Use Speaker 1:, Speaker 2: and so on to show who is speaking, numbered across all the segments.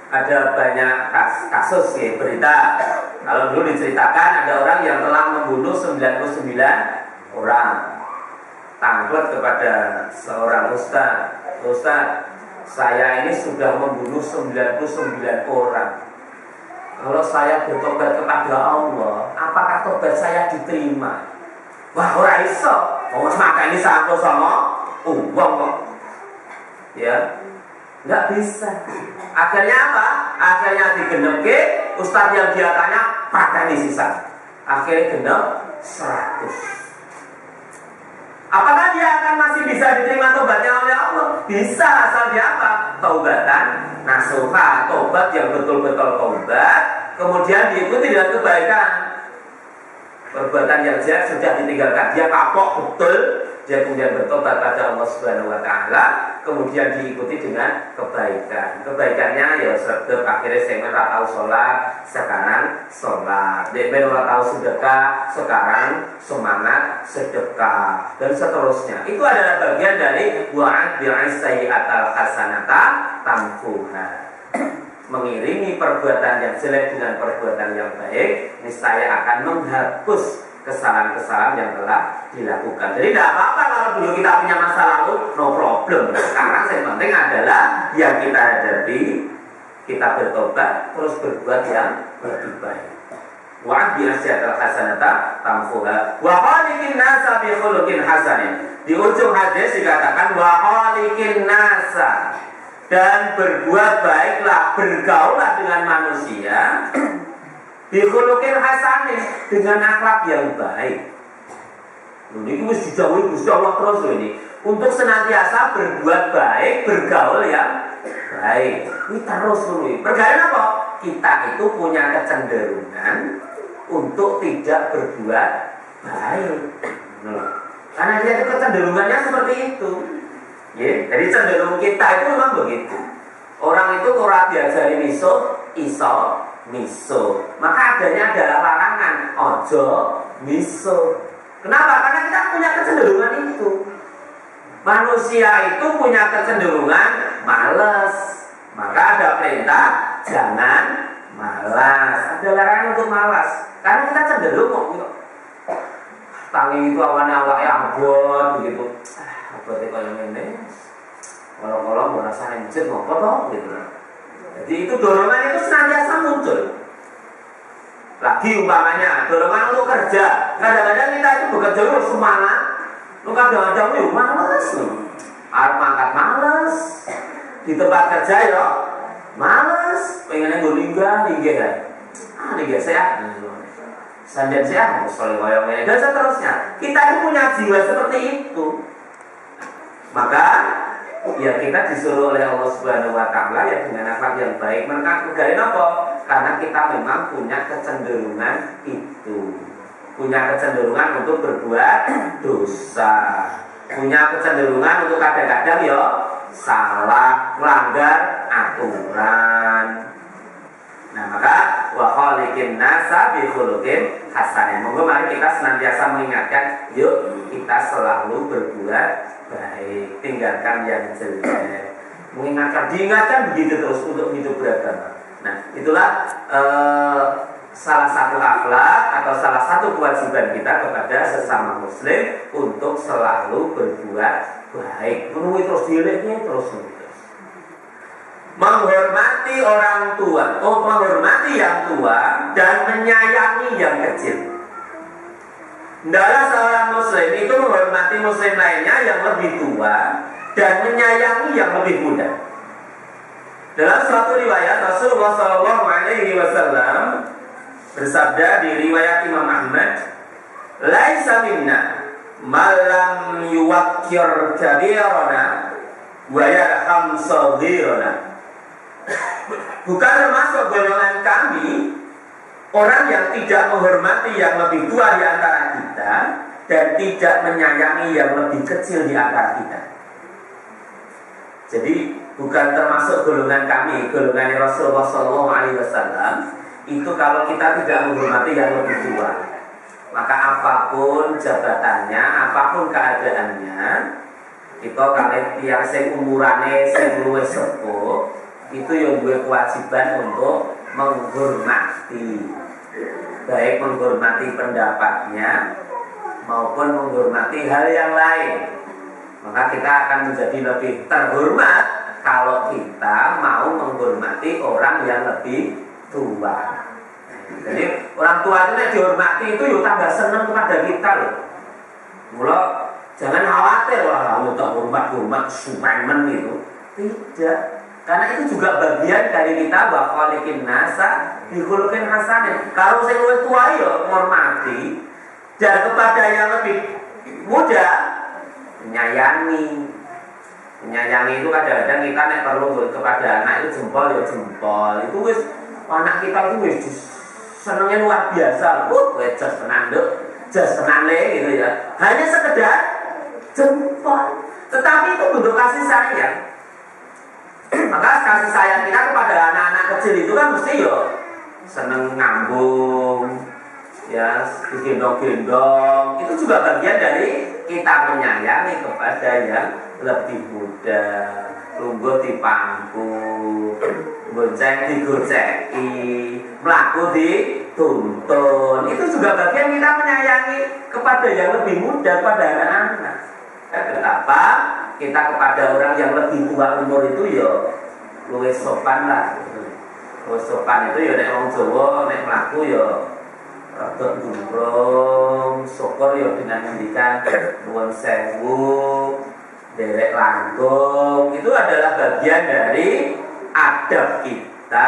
Speaker 1: ada banyak kasus ya, berita. Kalau dulu diceritakan ada orang yang telah membunuh 99 orang. Tanglet kepada seorang ustaz, saya ini sudah membunuh 99 orang. Kalau saya bertobat kepada Allah, apakah tobat saya diterima? Wah, ora iso. Wong makane satu sama uang kok. Ya. Enggak bisa. Akhirnya apa? Akhirnya digenepke, ustaz yang dia tanya pateni sisa. Akhirnya genep 100. Apakah dia akan masih bisa diterima tobatnya oleh Allah? Bisa, asal dia apa? Taubatan nasuha, tobat yang betul-betul taubat, kemudian diikuti dengan kebaikan. Perbuatan yang jahat sudah ditinggalkan, dia kapok betul, dia kemudian bertobat pada Allah Subhanahu wa taala, kemudian diikuti dengan kebaikan. Kebaikannya ya sedekah, akhirnya saya ora tahu sholat, sekarang sholat. Dia ora tahu sedekah, sekarang semangat sedekah, dan seterusnya. Itu adalah bagian dari wa'ad bi'isayyi'atal hasanata tamfuha. Mengiringi perbuatan yang jelek dengan perbuatan yang baik, niscaya akan menghapus kesalahan-kesalahan yang telah dilakukan. Jadi tidak apa-apa kalau dulu kita punya masa lalu, no problem. Sekarang yang penting adalah yang kita hadapi, kita bertobat, terus berbuat yang lebih baik. Wa'ad bi'isayyi'atal hasanata tamfuha wa khaliqin nasa bi khuluqin hasanin. Di ujung hadis dikatakan wa khaliqin nasa, dan berbuat baiklah, bergaullah dengan manusia bikhuluqin hasanin, dengan akhlak yang baik. Ini mesti dijauhi Gusti Allah terus ini, untuk senantiasa berbuat baik, bergaul yang baik. Ini terus ini. Perkara apa? Kita itu punya kecenderungan untuk tidak berbuat baik. Karena dia itu kecenderungannya seperti itu. Ya, jadi cenderung kita itu memang begitu. Orang itu ora diajari miso, iso, miso. Maka adanya adalah larangan ojo, miso. Kenapa? Karena kita punya kecenderungan itu. Manusia itu punya kecenderungan malas. Maka ada perintah jangan malas. Ada larangan untuk malas. Karena kita cenderung kok tangi itu awalnya abot begitu. Berarti kalau ini kalau mau rasa hancur mau potong gitu. Jadi itu dorongan itu senantiasa muncul. Lagi umpamanya dorongan untuk kerja. Kadang-kadang kita itu bekerja itu semangat. Lu kadang-kadang itu malas. Harus mangkat malas. Di tempat kerja ya malas. Pengennya gue linggah kan. Linggah sehat. Sandan sehat. Soalnya dan seterusnya. Kita itu punya jiwa seperti itu. Maka ya kita disuruh oleh Allah Subhanahu wa taala ya dengan akhlak yang baik. Maka kegain apa? Karena kita memang punya kecenderungan itu. Punya kecenderungan untuk berbuat dosa. Punya kecenderungan untuk kadang-kadang ya salah, melanggar aturan. Nah, maka wa khaliqin nasa bi khuluqin hasanin. Monggo mari kita senantiasa mengingatkan, yuk kita selalu berbuat baik, tinggalkan yang jelek. Diingatkan begitu terus untuk hidup beragama. Nah, itulah salah satu akhlak atau salah satu kewajiban kita kepada sesama muslim untuk selalu berbuat baik. Menuhi terus dileknya terus. Menghormati orang tua, menghormati yang tua dan menyayangi yang kecil. Hendaklah seorang muslim itu menghormati muslim lainnya yang lebih tua dan menyayangi yang lebih muda. Dalam suatu riwayat Rasulullah SAW bersabda di riwayat Imam Ahmad, "Laisa minna malam yuwakkir kabirana wa yarham saghirana." Bukan termasuk golongan kami orang yang tidak menghormati yang lebih tua di antara kita dan tidak menyayangi yang lebih kecil di antara kita. Jadi bukan termasuk golongan kami, golongan Rasulullah SAW. Itu kalau kita tidak menghormati yang lebih tua, maka apapun jabatannya, apapun keadaannya, itu kalian yang sing umurane sing luwih sepuh, itu yang gue kewajiban untuk menghormati, baik menghormati pendapatnya maupun menghormati hal yang lain. Maka kita akan menjadi lebih terhormat kalau kita mau menghormati orang yang lebih tua. Jadi orang tua itu yang dihormati itu ya tambah senang kepada kita loh. Mula jangan khawatir wah untuk hormat Sulaiman itu. Tidak. Karena itu juga bagian dari kita bahwa khaliqin nasa bi khuluqin hasanin. Kalau sing luwih tua ya menghormati, dan kepada yang lebih muda menyayangi. Menyayangi itu kadang-kadang kita nek perlu kepada anak itu jempol ya jempol. Itu wis anak kita itu wis senengnya luar biasa. Wis jas tenan nduk, jas tenan le gitu ya. Hanya sekedar jempol. Tetapi itu bentuk kasih sayang. Maka kasih sayang kita kepada anak-anak kecil itu kan mesti ya seneng ngambung, ya digendong-gendong. Itu juga bagian dari kita menyayangi kepada yang lebih muda. Lungguh dipangku, gonceng digoceki, mlaku dituntun. Itu juga bagian kita menyayangi kepada yang lebih muda, kepada anak-anak. Betapa kita kepada orang yang lebih tua umur itu ya luwih sopan lah. Luwih sopan itu ya nek wong Jawa nek mlaku ya rada gumbrong, syukur ya dengan ngendikan nuwun sewu, derek langkung. Itu adalah bagian dari adab kita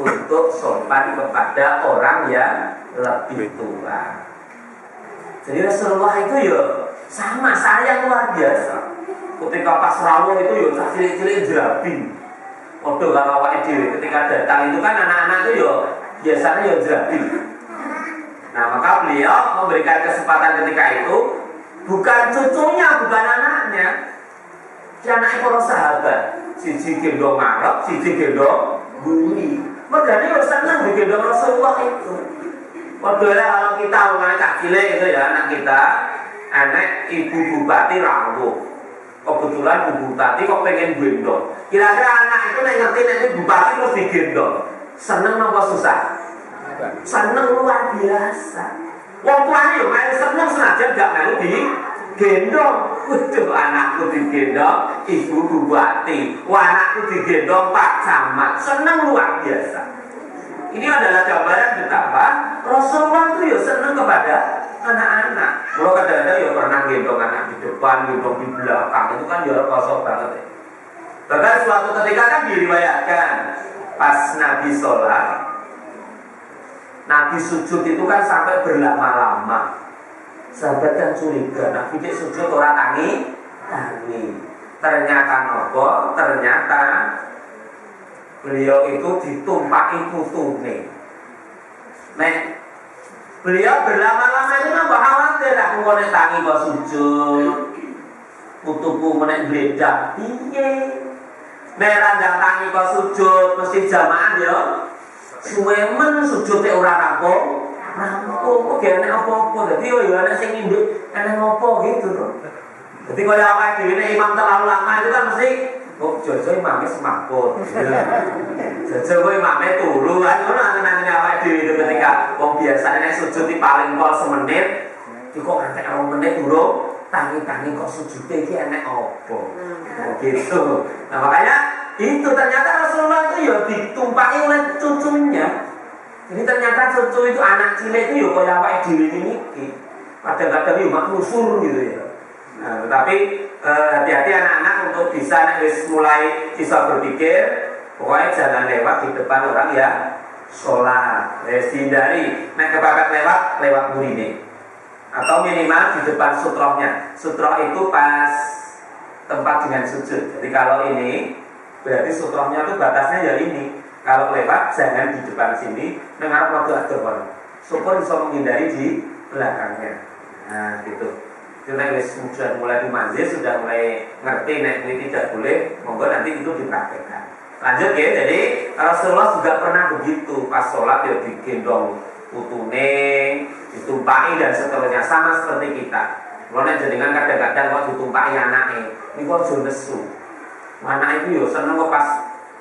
Speaker 1: untuk sopan kepada orang yang lebih tua. Jadi Rasulullah itu ya sama sayang luar biasa. Ketika pas rawuh itu ya cilik-cilik jerabi. Padha karo awake dhewe ketika datang itu kan anak-anak itu ya biasanya ya jerabi. Nah, maka beliau memberikan kesempatan ketika itu bukan cucunya, bukan anaknya. Si anaknya para sahabat, siji gendong marep, siji gendong bumi. Mergane yo seneng digendong Rasulullah itu. Padahal kalau kita anak cilik itu ya anak kita, anak ibu bupati rawuh. Kebetulan ibu bupati kok pengen gendong. Kira-kira anak itu nek ngerti nek bupati terus digendong. Seneng apa susah? Seneng luar biasa. Wong tuane yo main seneng senajan gak melu digendong. Waduh anakku digendong ibu bupati. Wah anakku digendong Pak Camat. Seneng luar biasa. Ini adalah gambaran betapa Rasulullah itu ya seneng kepada anak-anak. Kalau kadang-kadang ya pernah gendong anak di depan, gendong di belakang, itu kan ya kosong banget ya. Bahkan suatu ketika kan diriwayatkan pas Nabi sholat, Nabi sujud itu kan sampai berlama-lama. Sahabat kan curiga, Nabi cek sujud orang tangi. Ternyata nopo, ternyata beliau itu ditumpaki putune. Nek beliau berlama-lama itu nambah khawatir aku nek tangi kok sujud. Putuku menek bledak piye? Nek randang tangi kok sujud mesti jamaah ya. Suwe men sujud nek ora rampung. Rampung kok gak apa-apa. Dadi yo ana sing nduk ana ngopo gitu loh. Dadi kaya awake dhewe nek imam terlalu lama itu kan mesti kok jojo imamnya semakut. Jojo kok imamnya turu kan ngono nang awake dhewe itu ketika wong biasane nek sujud di paling pol semenit, iki kok ngantek 2 menit durung tangi-tangi kok sujude iki enek apa. Begitu. Nah, makanya itu ternyata Rasulullah itu ya ditumpaki oleh cucunya. Jadi ternyata cucu itu anak cilik itu ya kaya awake dhewe iki. Kadang-kadang yo mak nusur gitu ya. Nah, tetapi hati-hati anak-anak untuk bisa mulai bisa berpikir, pokoknya jangan lewat di depan orang yang sholat. Hindari, nek kepepet lewat burine, atau minimal di depan sutrohnya. Sutroh itu pas tempat dengan sujud. Jadi kalau ini berarti sutrohnya itu batasnya ya ini. Kalau lewat jangan di depan sini, dengar waktu adhan. Syukur bisa menghindari di belakangnya. Nah, gitu. Sudah mulai dimanjir, sudah mulai ngerti nek ini tidak boleh, monggo nanti itu dipraktekkan. Lanjut ya, jadi Rasulullah juga pernah begitu pas sholat ya digendong putune, ditumpaki dan seterusnya sama seperti kita. Kalau nek jenengan kadang-kadang kok ditumpaki anaknya, ini kok aja nesu. Anak itu ya seneng kok pas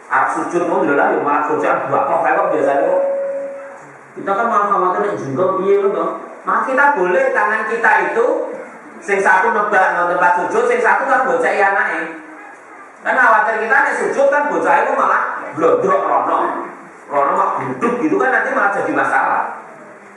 Speaker 1: Arab sujud mau lah ya malah bocah dua kok biasanya. Kita kan malah khawatir nek jenggot piye lho. Maka kita boleh tangan kita itu sing satu nebak nang tempat sujud, sing satu kan bocah anake. Kan khawatir kita nek sujud kan bocah itu malah blodrok rono mak duduk gitu kan nanti malah jadi masalah.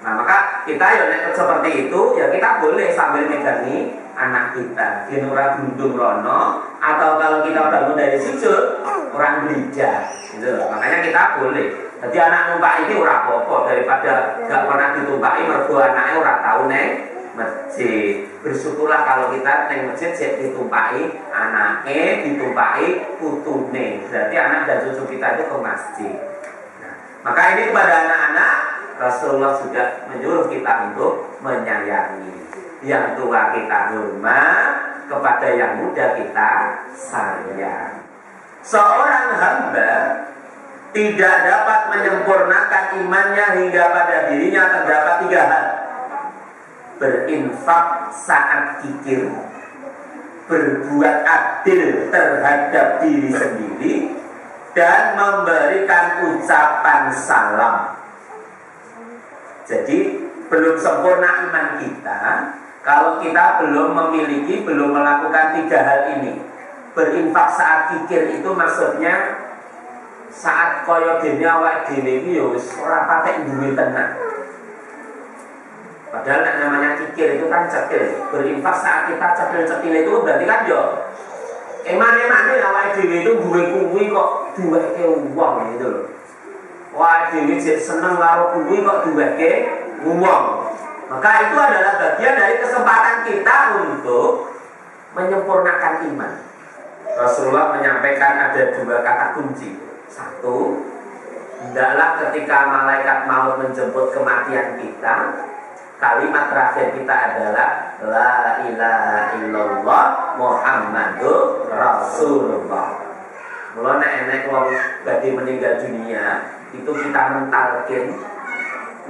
Speaker 1: Nah maka kita ya nek seperti itu ya kita boleh sambil megangi anak kita di ora gundung rono, atau kalau kita bangun dari sujud orang gereja gitu. Makanya kita boleh. Jadi anak numpak ini ora apa-apa daripada gak pernah ditumpaki mergo anake ora tau neng masjid. Bersyukurlah kalau kita neng masjid sik ditumpaki anake, ditumpaki putune. Berarti anak dan cucu kita itu ke masjid. Nah, maka ini kepada anak-anak Rasulullah sudah menyuruh kita untuk menyayangi. Yang tua kita hormat, kepada yang muda kita sayang. Seorang hamba tidak dapat menyempurnakan imannya hingga pada dirinya terdapat 3 hal: berinfak saat kikir, berbuat adil terhadap diri sendiri, dan memberikan ucapan salam. Jadi belum sempurna iman kita kalau kita belum memiliki, belum melakukan 3 hal ini. Berinfak saat kikir itu maksudnya saat kaya dene awak dhewe iki ya wis ora patek duwe tenan. Padahal namanya kikir itu kan cetil. Berinfak saat kita cetil-cetil itu berarti kan yo emane awak dhewe itu duwe kuwi kok duweke uang gitu loh. Awak dhewe jek seneng karo kuwi kok duweke uang. Maka itu adalah bagian dari kesempatan kita untuk menyempurnakan iman. Rasulullah menyampaikan ada 2 kata kunci. 1, hendaklah ketika malaikat maut menjemput kematian kita, kalimat terakhir kita adalah la ilaha illallah Muhammadur Rasulullah. Mula nek enek wong badhe meninggal dunia, itu kita mentalkin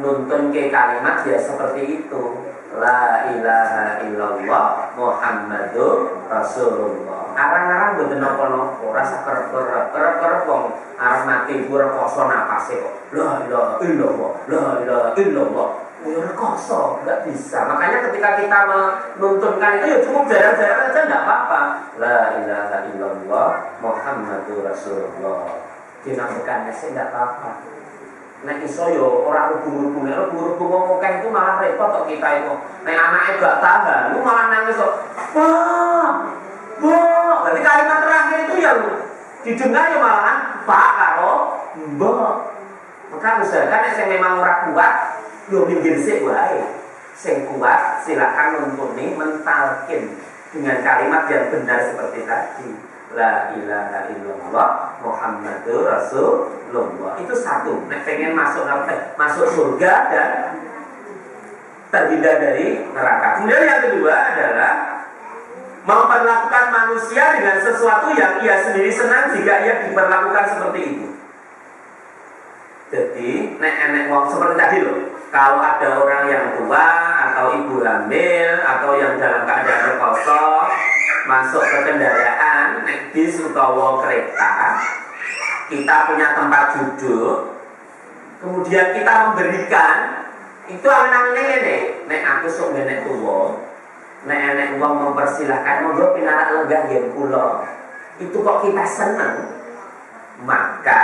Speaker 1: nuntun ke kalimat ya seperti itu. La ilaha illallah Muhammadur Rasulullah. Arang-arang mboten napa-napa, rasa kerep-kerep wong arep mati ku rekoso napase kok. La ilaha illallah, la ilaha illallah. Ya rekoso, enggak bisa. Makanya ketika kita menuntunkan itu ya cukup jarang-jarang aja enggak apa-apa. La ilaha illallah Muhammadur Rasulullah. Dinamakan sih enggak apa-apa. Nek iso yo ora rubung-rubung ngomong itu malah repot kok kita itu. Nek anake gak tahan, lu malah nangis kok. Wah, berarti kalimat terakhir itu yang didengar ya malah Pak karo Mbok. Maka usahakan nek sing memang ora kuat, yo minggir sik wae. Sing kuat silakan nuntuni mentalkin dengan kalimat yang benar seperti tadi. La ilaha illallah Muhammadur Rasulullah. Itu 1. Nek pengen masuk surga dan terhindar dari neraka. Kemudian yang kedua adalah memperlakukan manusia dengan sesuatu yang ia sendiri senang jika ia diperlakukan seperti itu. Jadi nek wong seperti tadi loh. Kalau ada orang yang tua atau ibu hamil atau yang dalam keadaan rekoso masuk ke kendaraan, nek bis utawa kereta, kita punya tempat duduk, kemudian kita memberikan, itu anang-anang ini, nek aku sok nek tuwa, nek wong mempersilahkan, monggo pinarak lenggah nggih kula. Itu kok kita senang, maka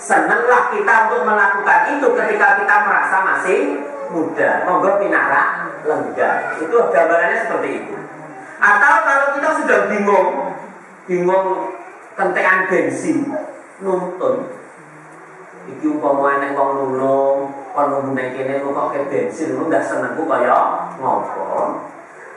Speaker 1: senanglah kita untuk melakukan itu ketika kita merasa masih muda. Monggo pinarak lenggah. Itu gambarannya seperti itu. Atau kalau kita sudah bingung kentekan bensin, nuntun. Iki umpama nek wong nulung, kon nulung kene kok ke bensin, lu ndak senengku kaya ngopo.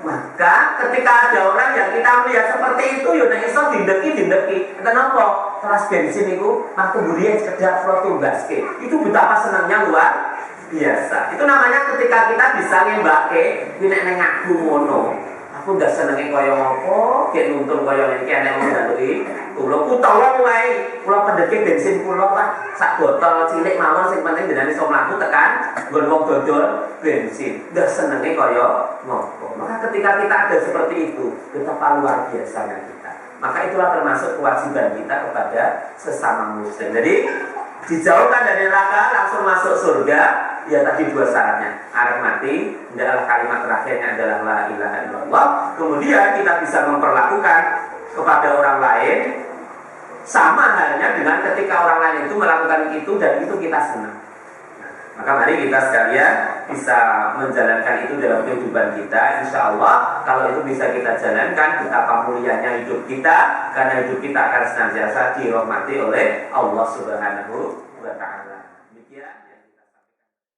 Speaker 1: Maka ketika ada orang yang kita melihat seperti itu, ya nek iso dindeki. Kenapa? Kelas bensin itu aku buriye sekedar flotunggaske. Itu betapa senangnya luar biasa. Itu namanya ketika kita bisa ngembake nek nang aku ngono. Aku ndak senenge kaya ngopo, kek nuntun kaya iki enek wong njaluk kula utawa wae kula pendeke bensin kula lah sak botol cilik mawon sing penting jenenge iso mlaku tekan nggon wong dodol bensin. Ndak senenge kaya ngopo. Maka ketika kita ada seperti itu, betapa luar biasanya kita. maka itulah termasuk kewajiban kita kepada sesama muslim. Jadi dijauhkan dari neraka langsung masuk surga, ya tadi dua syaratnya. Arep mati, adalah kalimat terakhirnya adalah la ilaha illallah. Kemudian kita bisa memperlakukan kepada orang lain sama halnya dengan ketika orang lain itu melakukan itu dan itu kita senang. Maka mari kita sekalian bisa menjalankan itu dalam kehidupan kita. Insya Allah kalau itu bisa kita jalankan, betapa mulianya hidup kita, karena hidup kita akan senantiasa dirahmati oleh Allah Subhanahu